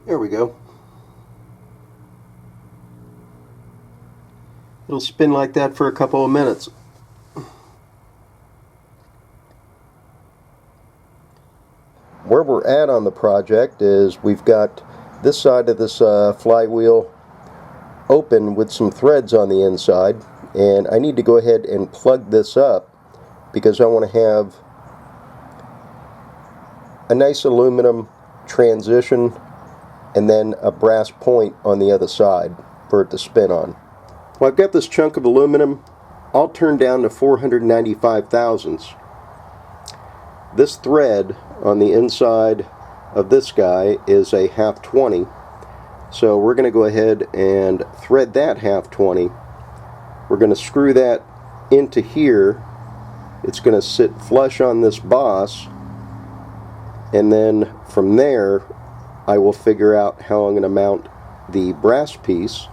There we go. It'll spin like that for a couple of minutes. Where we're at on the project is we've got this side of this flywheel open with some threads on the inside, and I need to go ahead and plug this up because I want to have a nice aluminum transition and then a brass point on the other side for it to spin on. Well, I've got this chunk of aluminum all turned down to 495 thousandths. This thread on the inside of this guy is a 1/2-20, so we're going to go ahead and thread that 1/2-20. We're going to screw that into here. It's going to sit flush on this boss, and then from there I will figure out how I'm going to mount the brass piece.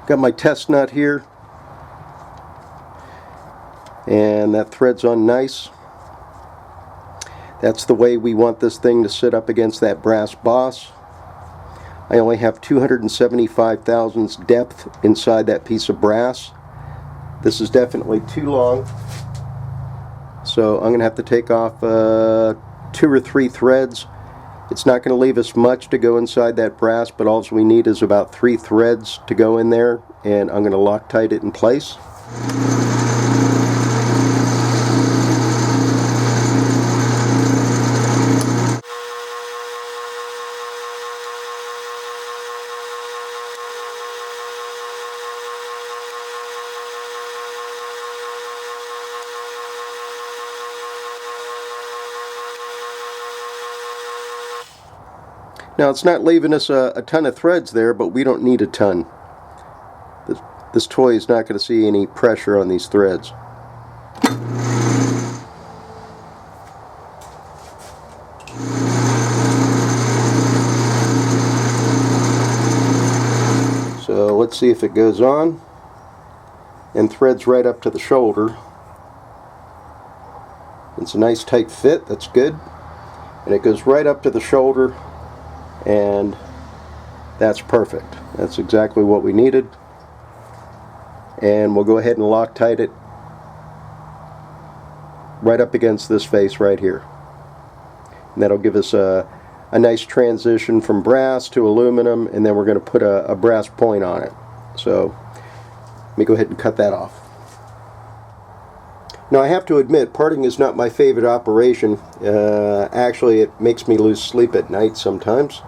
Got my test nut here, and that threads on nice. That's the way we want this thing to sit up against that brass boss. I only have 275 thousandths depth inside that piece of brass. This is definitely too long, so I'm going to have to take off 2 or 3 threads. It's not going to leave us much to go inside that brass, but all we need is about 3 threads to go in there, and I'm going to Loctite it in place. Now, it's not leaving us a ton of threads there, but we don't need a ton. This toy is not going to see any pressure on these threads. So let's see if it goes on and threads right up to the shoulder. It's a nice tight fit, that's good. And it goes right up to the shoulder, and that's perfect. That's exactly what we needed. And we'll go ahead and Loctite it right up against this face right here. And that'll give us a nice transition from brass to aluminum, and then we're going to put a brass point on it. So let me go ahead and cut that off. Now, I have to admit, parting is not my favorite operation. Actually, it makes me lose sleep at night sometimes.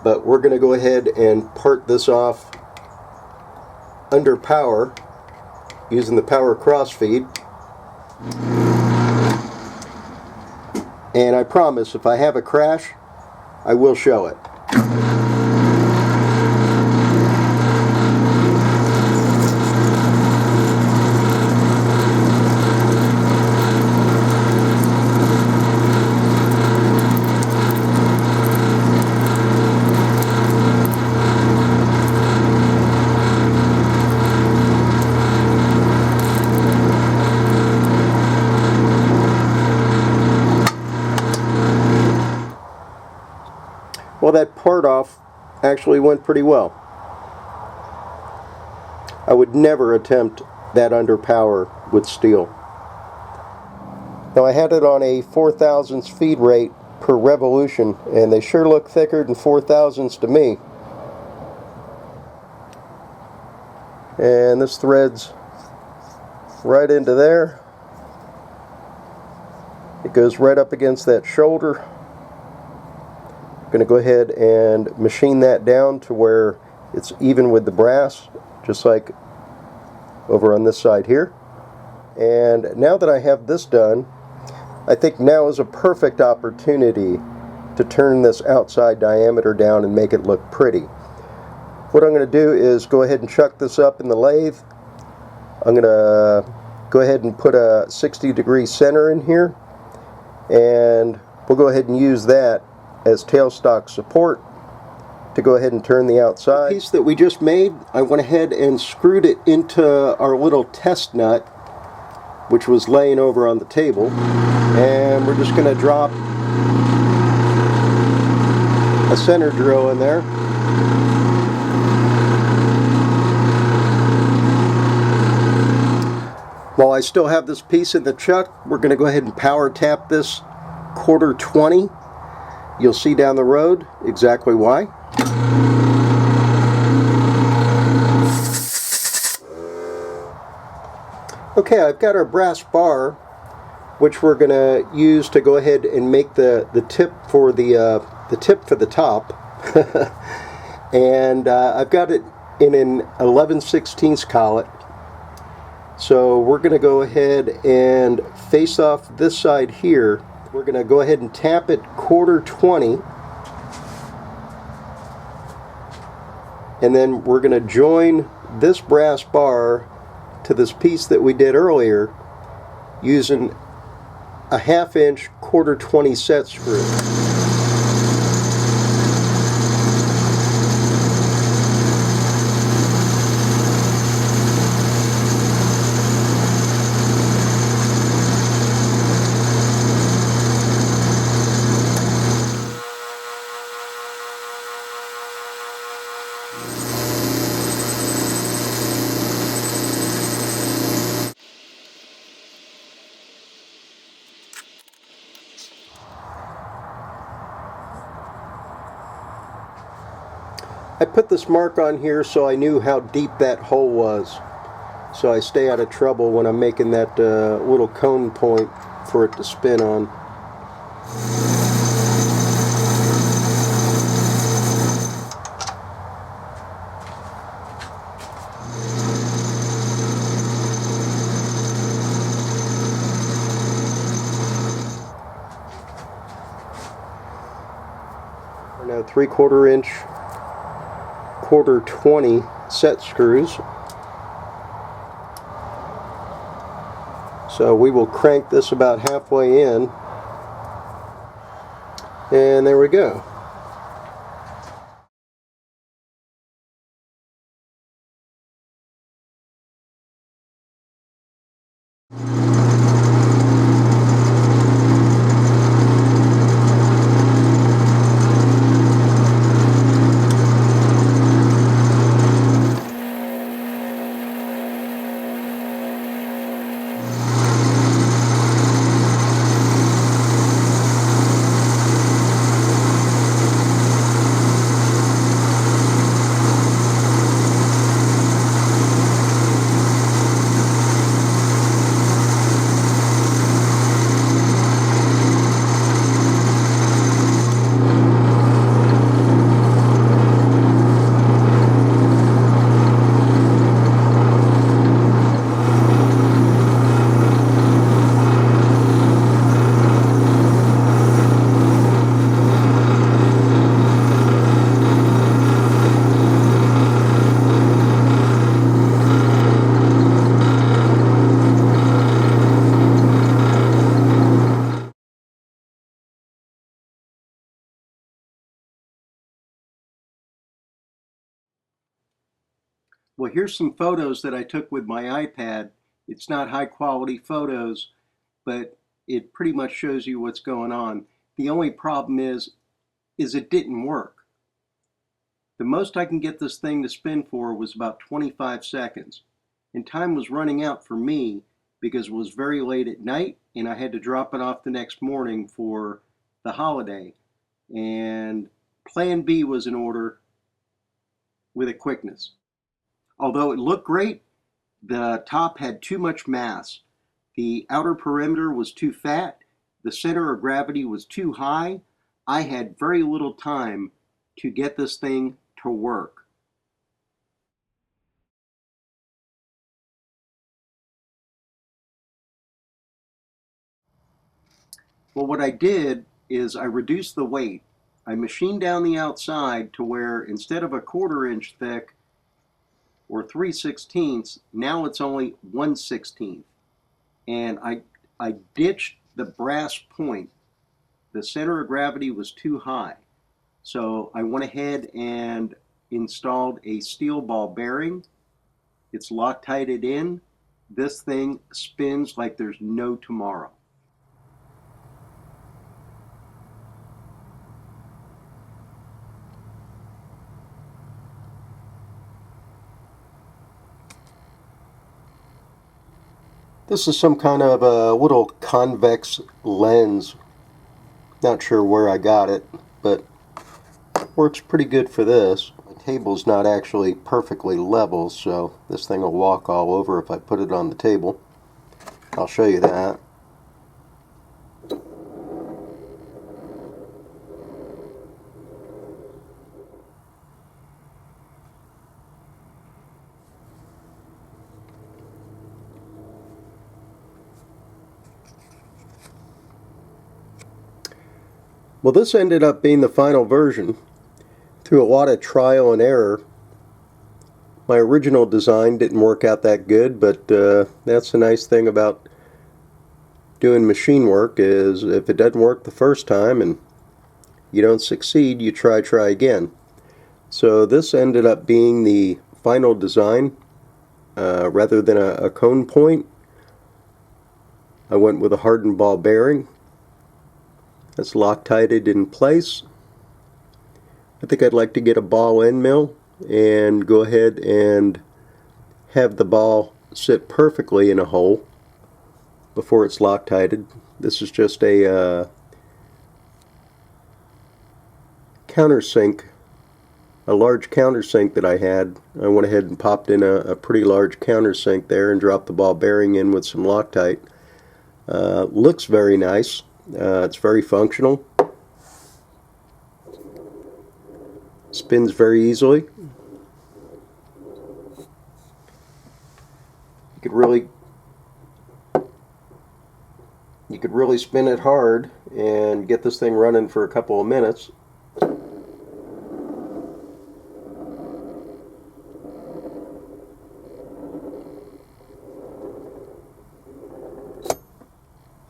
But we're going to go ahead and part this off under power using the power crossfeed. And I promise, if I have a crash, I will show it. Well, that part off actually went pretty well. I would never attempt that under power with steel. Now, I had it on a 4 thousandths feed rate per revolution, and they sure look thicker than 4 thousandths to me. And this threads right into there. It goes right up against that shoulder. I'm going to go ahead and machine that down to where it's even with the brass, just like over on this side here. And now that I have this done, I think now is a perfect opportunity to turn this outside diameter down and make it look pretty. What I'm going to do is go ahead and chuck this up in the lathe. I'm going to go ahead and put a 60-degree center in here, and we'll go ahead and use that as tailstock support to go ahead and turn the outside. The piece that we just made, I went ahead and screwed it into our little test nut, which was laying over on the table, and we're just going to drop a center drill in there. While I still have this piece in the chuck, we're going to go ahead and power tap this 1/4-20. You'll see down the road exactly why. Okay, I've got our brass bar, which we're going to use to go ahead and make the tip for the tip for the top. And I've got it in an 11/16 collet. So we're going to go ahead and face off this side here. We're going to go ahead and tap it 1/4-20. And then we're going to join this brass bar to this piece that we did earlier using a 1/2 inch 1/4-20 set screw. I put this mark on here so I knew how deep that hole was, so I stay out of trouble when I'm making that little cone point for it to spin on. Now 3/4 inch 1/4-20 set screws. So we will crank this about halfway in, and there we go. Well, here's some photos that I took with my iPad. It's not high quality photos, but it pretty much shows you what's going on. The only problem is it didn't work. The most I can get this thing to spin for was about 25 seconds. And time was running out for me because it was very late at night and I had to drop it off the next morning for the holiday. And plan B was in order with a quickness. Although it looked great, the top had too much mass. The outer perimeter was too fat. The center of gravity was too high. I had very little time to get this thing to work. Well, what I did is I reduced the weight. I machined down the outside to where instead of a 1/4 inch thick or 3/16, now it's only 1/16. And I ditched the brass point. The center of gravity was too high. So I went ahead and installed a steel ball bearing. It's Loctited in. This thing spins like there's no tomorrow. This is some kind of a little convex lens. Not sure where I got it, but works pretty good for this. My table's not actually perfectly level, so this thing will walk all over if I put it on the table. I'll show you that. Well, this ended up being the final version. Through a lot of trial and error, my original design didn't work out that good, but that's the nice thing about doing machine work, is if it doesn't work the first time and you don't succeed, you try again. So this ended up being the final design. Rather than a cone point, I went with a hardened ball bearing. That's Loctited in place. I think I'd like to get a ball end mill and go ahead and have the ball sit perfectly in a hole before it's Loctited. This is just a countersink, a large countersink that I had. I went ahead and popped in a pretty large countersink there and dropped the ball bearing in with some Loctite. Looks very nice. It's very functional. Spins very easily. You could really spin it hard and get this thing running for a couple of minutes.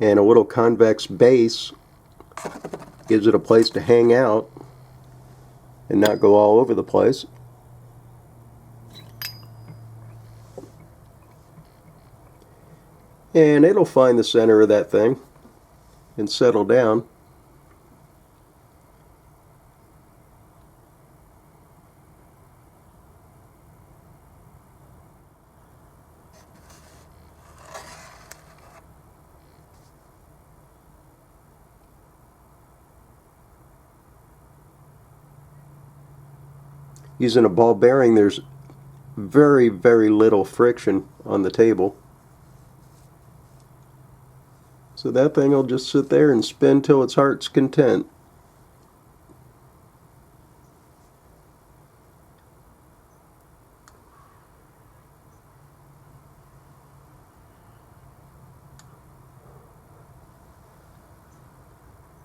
And a little convex base gives it a place to hang out and not go all over the place. And it'll find the center of that thing and settle down. Using a ball bearing, there's very little friction on the table. So that thing will just sit there and spin till its heart's content.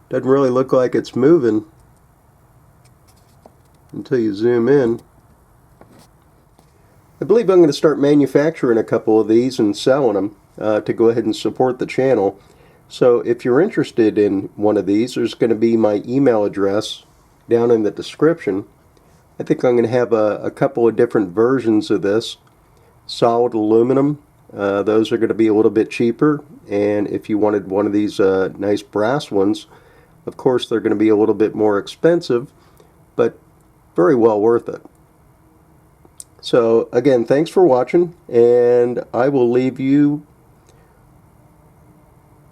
Doesn't really look like it's moving until you zoom in. I believe I'm going to start manufacturing a couple of these and selling them to go ahead and support the channel. So if you're interested in one of these, there's going to be my email address down in the description. I think I'm going to have a couple of different versions of this. Solid aluminum, those are going to be a little bit cheaper, and if you wanted one of these nice brass ones, of course they're going to be a little bit more expensive, but very well worth it. So again, thanks for watching, and I will leave you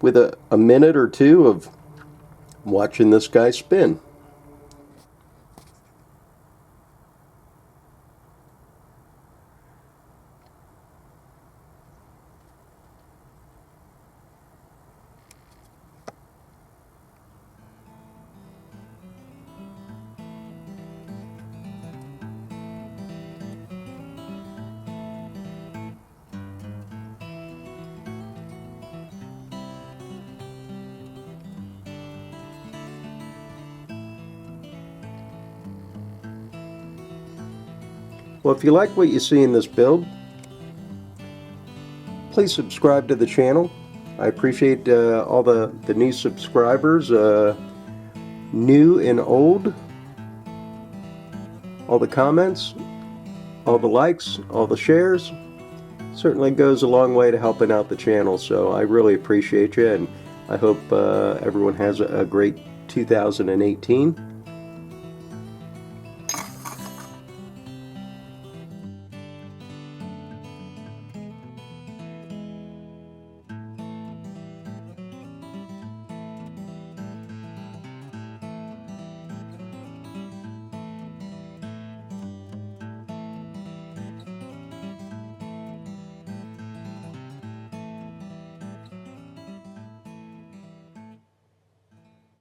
with a minute or two of watching this guy spin. Well, if you like what you see in this build, please subscribe to the channel. I appreciate all the new subscribers, new and old, all the comments, all the likes, all the shares. Certainly goes a long way to helping out the channel, so I really appreciate you, and I hope everyone has a great 2018.